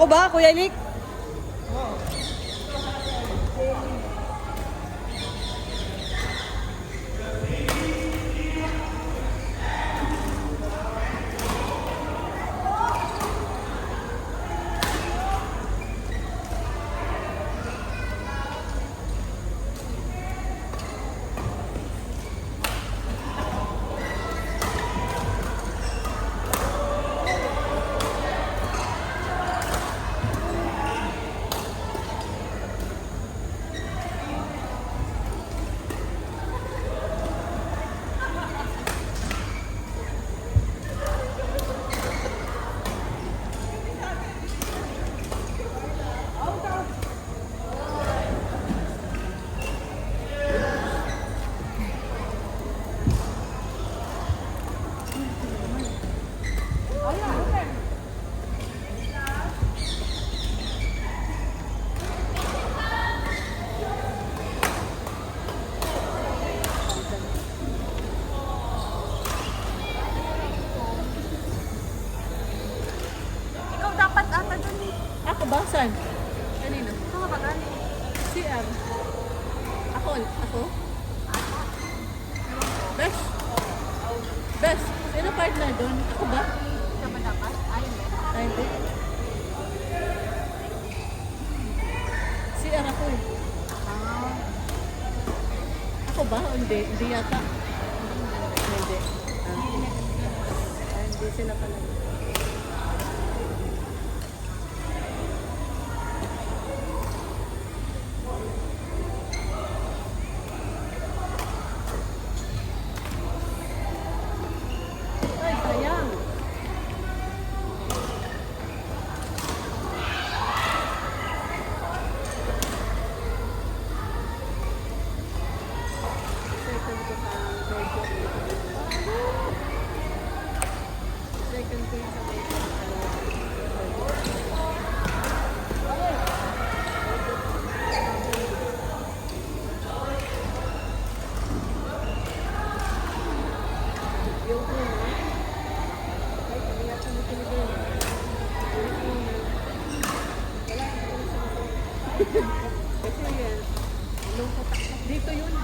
ba, Kuya Nick? Basan? Kanino? Ito nga ba galing? CR. Ako? Bes? Bes, sino partner doon? Ako ba? Ito ba dapat? Ay, Hindi. CR ako eh. Ako ba? Hindi. Hindi yata. Hindi. Hindi sila pala. Dito yun.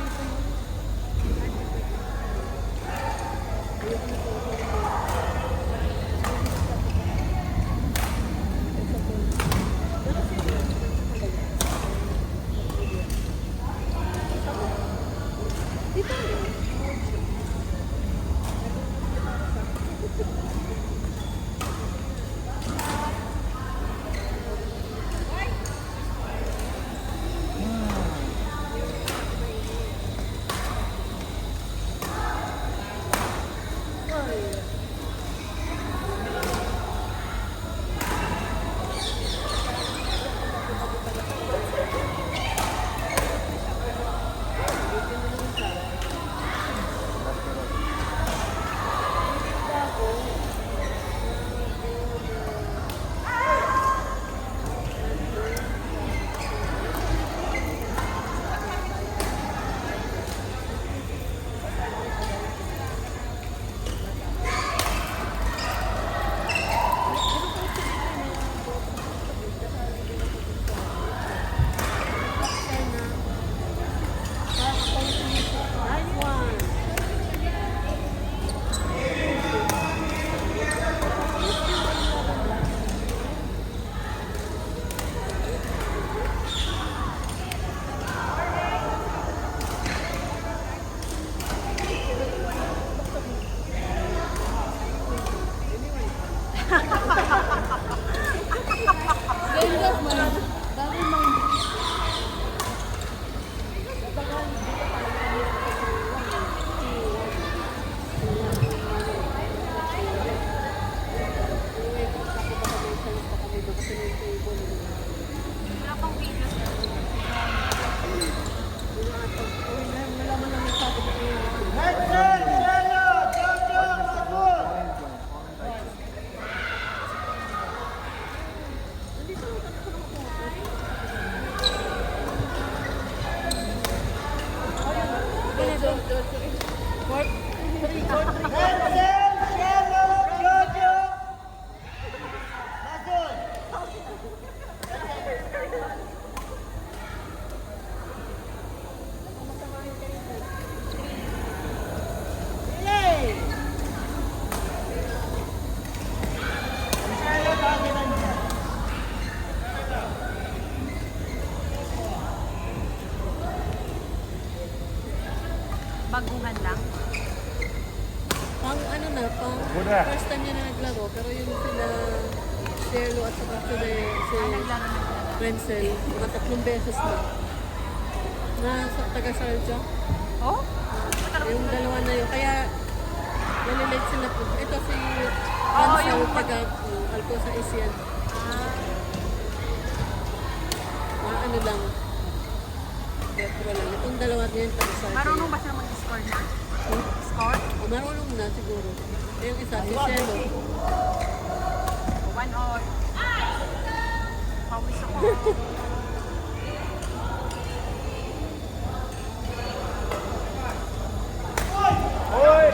Baguhan lang. Pang ano na, pang Buda. first time niya na naglaro. Pero yung sila Cielo at saka si Naglaro. Renzel, mga 3 beses na. Nasa taga-Sharjah. Oh? Yung dalawa na yun. Kaya, nalilate sila po. Ito si Oo, Renzel, yung taga Alcosa Isian. Mga ano lang. Retro lang. Itong dalawa niya yung taga-Sharjah. Marunong ba siya mag-score na? Score? O, marunong na siguro. Yung isa, si Cielo. 1-all. Pawis ako. Hoy!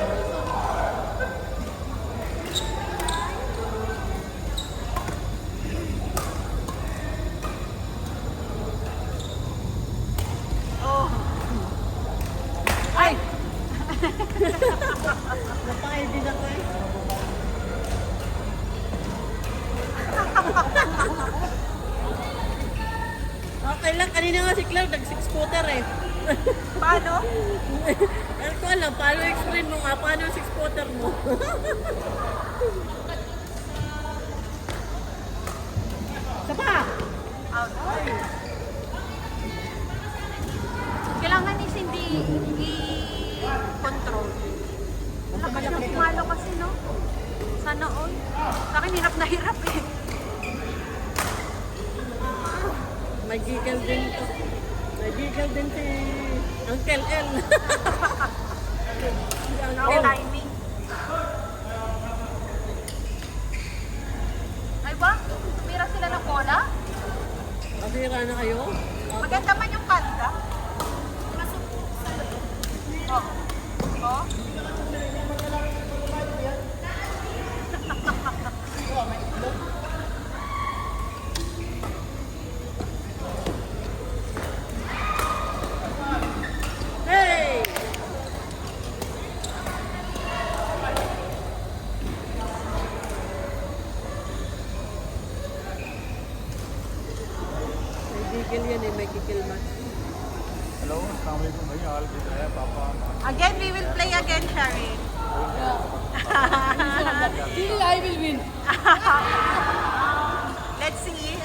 Oh. Ay! Napaka-ID na ko eh. Okay lang, kanina nga si Cloud, nag-6-footer eh. Paano? Ano ko alam, paano explain mo nga, paano yung 6-footer mo? Isa pa! Out. Kailangan ni Cindy i-control. Lakas ng pumalo kasi, no? Sana all. Sa akin, hirap na hirap eh. May giggle din to. May giggle din si Uncle L. Si Wrong Uncle. timing. Ay ba? Tumira sila ng bola? Masira na kayo? Maganda man yung kanta. Oh. Oh. Hey! May giggle yan eh, may giggle match. Hello अस्सलाम वालेकुम भाई हाल किस है पापा Again, we will play again, Shari. Still I will win. Let's see.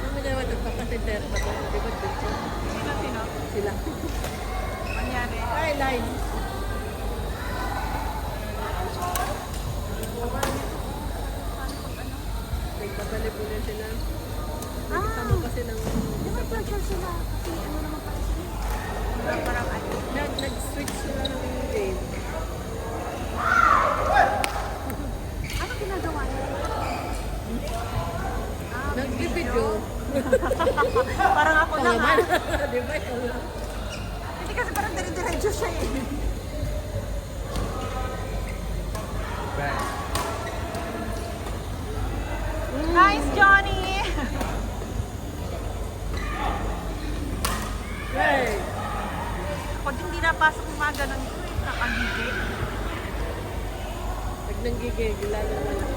Ano naman nagpapasentero pa doon? Di ba dito? Sino? Sila. Nangyari. Ay, line. Nagpapalip po din sila. Nagkasama pa silang Di ba pressure sila? Kasi ano naman pala sila? Parang ano. nag-switch sila ng game. Ano ginagawa niya? Nag-video. Parang ako lang Naman. ah. Di ba? Ito lang. Hindi kasi parang dire-diretso siya eh. Nice, Johnny! Hey! Ako din di napasok yung mga ganun ko eh. Nakagigil. Pag nanggigigil, lalo wala.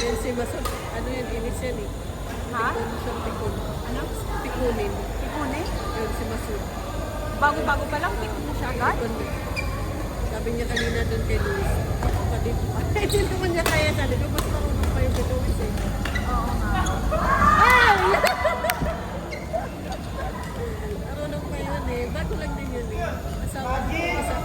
Yan si Masud. Ano yan? Inis yan eh. Ha? Tikon siya, tikon. Ano? Tikunin. Ikunin? Yun si Masud. Bago-bago pa lang, pick mo siya agad. Tikon. Sabi niya kanina doon kay Luis. Ako pa dito. Hindi naman niya kaya. Sabi ko, mas marunong pa yung kay Luis eh. Oo nga. Ay! Marunong pa yun eh. Bago lang din yun eh. Asawa ko isa.